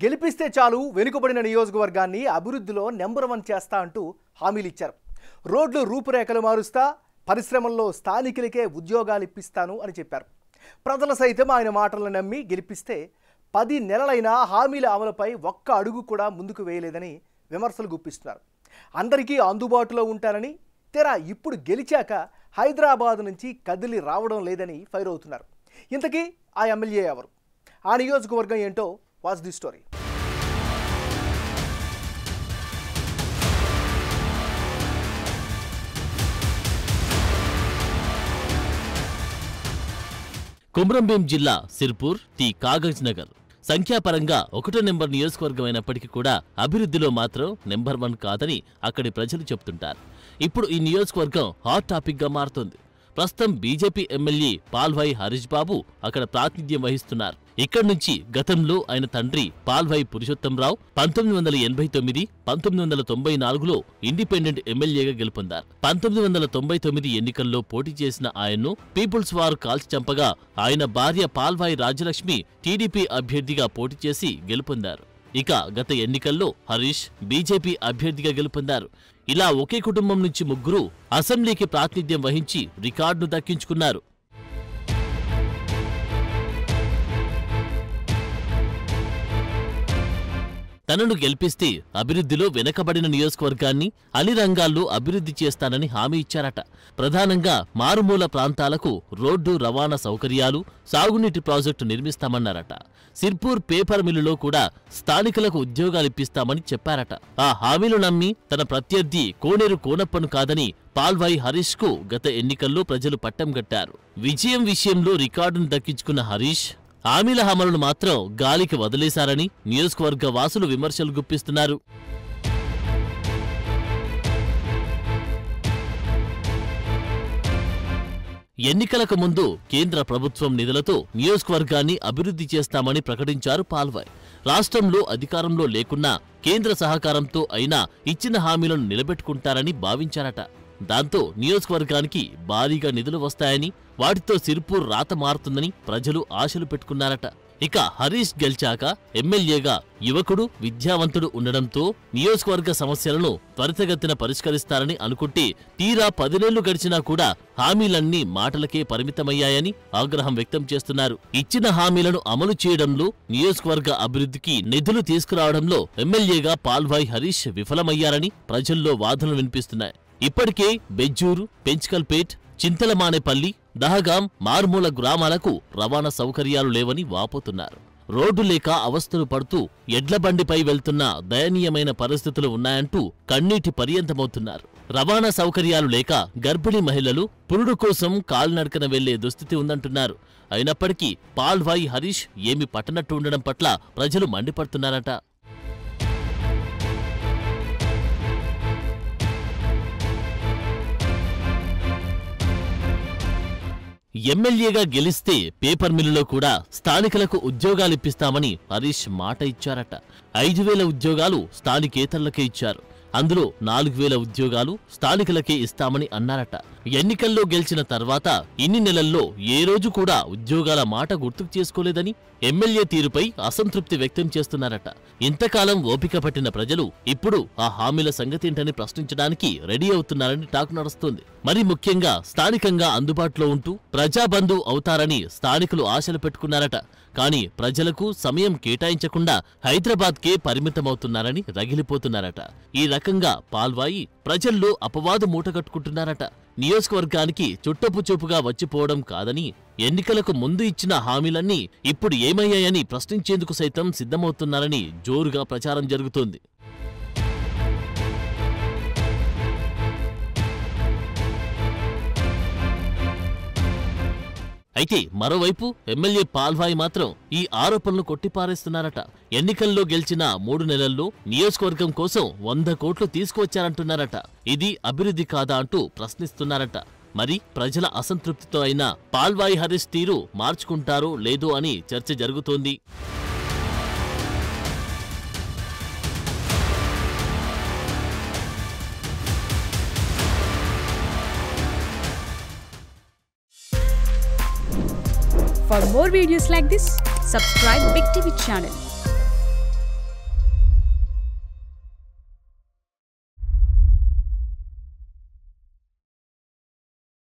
గెలిపిస్తే చాలు వెనుకబడిన నియోజకవర్గాన్ని అభివృద్ధిలో నెంబర్ 1 చేస్తా అంటూ హామీలు ఇచ్చారు. రోడ్లు రూపురేఖలు మారుస్తా, పరిశ్రమల్లో స్థానికులకే ఉద్యోగాలు ఇప్పిస్తాను అని చెప్పారు. ప్రజలు సైతం ఆయన మాటలను నమ్మి గెలిపిస్తే 10 నెలలైనా హామీల అమలుపై ఒక్క అడుగు కూడా ముందుకు వేయలేదని విమర్శలు గుప్పిస్తున్నారు. అందరికీ అందుబాటులో ఉంటానని తెరా ఇప్పుడు గెలిచాక హైదరాబాద్ నుంచి కదిలి రావడం లేదని ఫైర్ అవుతున్నారు. ఇంతకీ ఆ ఎమ్మెల్యే ఎవరు, ఆ నియోజకవర్గం ఏంటో వాచ్ ది స్టోరీ. కుమ్రంభీం జిల్లా సిర్పూర్ టి కాగజ్ నగర్ సంఖ్యాపరంగా 1వ నెంబర్ నియోజకవర్గం అయినప్పటికీ కూడా అభివృద్ధిలో మాత్రం నెంబర్ 1 కాదని అక్కడి ప్రజలు చెబుతుంటారు. ఇప్పుడు ఈ నియోజకవర్గం హాట్ టాపిక్ గా మారుతోంది. ప్రస్తుతం బీజేపీ ఎమ్మెల్యే పాల్వాయి హరీష్ బాబు అక్కడ ప్రాతినిధ్యం వహిస్తున్నారు. ఇక్కడి నుంచి గతంలో ఆయన తండ్రి పాల్వాయి పురుషోత్తంరావు 1989, 1994లో ఇండిపెండెంట్ ఎమ్మెల్యేగా గెలుపొందారు. 1999 ఎన్నికల్లో పోటీ చేసిన ఆయన్ను పీపుల్స్ వార్ కాల్చి చంపగా ఆయన భార్య పాల్వాయి రాజ్యలక్ష్మి టీడీపీ అభ్యర్థిగా పోటీ చేసి గెలుపొందారు. ఇక గత ఎన్నికల్లో హరీష్ బీజేపీ అభ్యర్థిగా గెలుపొందారు. ఇలా ఒకే కుటుంబం నుంచి ముగ్గురు అసెంబ్లీకి ప్రాతినిధ్యం వహించి రికార్డును దక్కించుకున్నారు. తనను గెలిపిస్తే అభివృద్ధిలో వెనకబడిన నియోజకవర్గాన్ని అన్ని రంగాల్లో అభివృద్ధి చేస్తానని హామీ ఇచ్చారట. ప్రధానంగా మారుమూల ప్రాంతాలకు రోడ్డు రవాణా సౌకర్యాలు, సాగునీటి ప్రాజెక్టు నిర్మిస్తామన్నారట. సిర్పూర్ పేపర్ మిల్లులో కూడా స్థానికులకు ఉద్యోగాలిప్పిస్తామని చెప్పారట. ఆ హామీలు నమ్మి తన ప్రత్యర్థి కోనేరు కోనప్పను కాదని పాల్వాయి హరీష్ కు గత ఎన్నికల్లో ప్రజలు పట్టం కట్టారు. విజయం విషయంలో రికార్డును దక్కించుకున్న హరీష్ హామీల అమలును మాత్రం గాలికి వదిలేశారని నియోజకవర్గ వాసులు విమర్శలు గుప్పిస్తున్నారు. ఎన్నికలకు ముందు కేంద్ర ప్రభుత్వం నిధులతో నియోజకవర్గాన్ని అభివృద్ధి చేస్తామని ప్రకటించారు పాల్వాయ్. రాష్ట్రంలో అధికారంలో లేకున్నా కేంద్ర సహకారంతో అయినా ఇచ్చిన హామీలను నిలబెట్టుకుంటారని భావించారట. దాంతో నియోజకవర్గానికి భారీగా నిధులు వస్తాయని, వాటితో సిర్పూర్ రాత మారుతుందని ప్రజలు ఆశలు పెట్టుకున్నారట. ఇక హరీష్ గెలిచాక ఎమ్మెల్యేగా యువకుడు, విద్యావంతుడు ఉండడంతో నియోజకవర్గ సమస్యలను త్వరితగతిన పరిష్కరిస్తారని అనుకుంటే తీరా 10 నెలలు గడిచినా కూడా హామీలన్నీ మాటలకే పరిమితమయ్యాయని ఆగ్రహం వ్యక్తం చేస్తున్నారు. ఇచ్చిన హామీలను అమలు చేయడంలో, నియోజకవర్గ అభివృద్ధికి నిధులు తీసుకురావడంలో ఎమ్మెల్యేగా పాల్వాయి హరీష్ విఫలమయ్యారని ప్రజల్లో వాదనలు వినిపిస్తున్నాయి. ఇప్పటికే బెజ్జూరు, పెంచ్కల్పేట్, చింతలమానేపల్లి, దహగాం మారుమూల గ్రామాలకు రవాణా సౌకర్యాలు లేవని వాపోతున్నారు. రోడ్డు లేక అవస్థలు పడుతూ ఎడ్లబండిపై వెళ్తున్న దయనీయమైన పరిస్థితులు ఉన్నాయంటూ కన్నీటి పర్యంతమవుతున్నారు. రవాణా సౌకర్యాలు లేక గర్భిణీ మహిళలు పురుడు కోసం కాలినడకన వెళ్లే దుస్థితి ఉందంటున్నారు. అయినప్పటికీ పాల్వాయి హరీష్ ఏమి పట్టనట్టు ఉండడం పట్ల ప్రజలు మండిపడుతున్నారట. ఎమ్మెల్యేగా గెలిస్తే పేపర్ మిల్లులో కూడా స్థానికులకు ఉద్యోగాలిప్పిస్తామని హరీష్ మాట ఇచ్చారట. 5,000 ఉద్యోగాలు స్థానికేతరులకే ఇచ్చారు. అందులో 4,000 ఉద్యోగాలు స్థానికులకే ఇస్తామని అన్నారట. ఎన్నికల్లో గెలిచిన తర్వాత ఇన్ని నెలల్లో ఏ రోజు కూడా ఉద్యోగాల మాట గుర్తుకు చేసుకోలేదని ఎమ్మెల్యే తీరుపై అసంతృప్తి వ్యక్తం చేస్తున్నారట. ఇంతకాలం ఓపిక పట్టిన ప్రజలు ఇప్పుడు ఆ హామీల సంగతేంటని ప్రశ్నించడానికి రెడీ అవుతున్నారని టాక్ నడుస్తోంది. మరి ముఖ్యంగా స్థానికంగా అందుబాటులో ఉంటూ ప్రజాబంధు అవుతారని స్థానికులు ఆశలు పెట్టుకున్నారట. కానీ ప్రజలకు సమయం కేటాయించకుండా హైదరాబాద్కే పరిమితమవుతున్నారని రగిలిపోతున్నారట. ఈ రకంగా పాల్వాయి ప్రజల్లో అపవాదు మూటగట్టుకుంటున్నారట. నియోజకవర్గానికి చుట్టపు చూపుగా వచ్చిపోవడం కాదని, ఎన్నికలకు ముందు ఇచ్చిన హామీలన్నీ ఇప్పుడు ఏమయ్యాయని ప్రశ్నించేందుకు సైతం సిద్ధమవుతున్నారని జోరుగా ప్రచారం జరుగుతోంది. అయితే మరోవైపు ఎమ్మెల్యే పాల్వాయి మాత్రం ఈ ఆరోపణలు కొట్టిపారేస్తున్నారట. ఎన్నికల్లో గెలిచిన 3 నెలల్లో నియోజకవర్గం కోసం 100 కోట్లు తీసుకువచ్చారంటున్నారట. ఇది అభివృద్ధి కాదా అంటూ ప్రశ్నిస్తున్నారట. మరి ప్రజల అసంతృప్తితో అయినా పాల్వాయి హరీష్ తీరు మార్చుకుంటారో లేదో అని చర్చ జరుగుతోంది. For more videos like this, subscribe Big TV channel.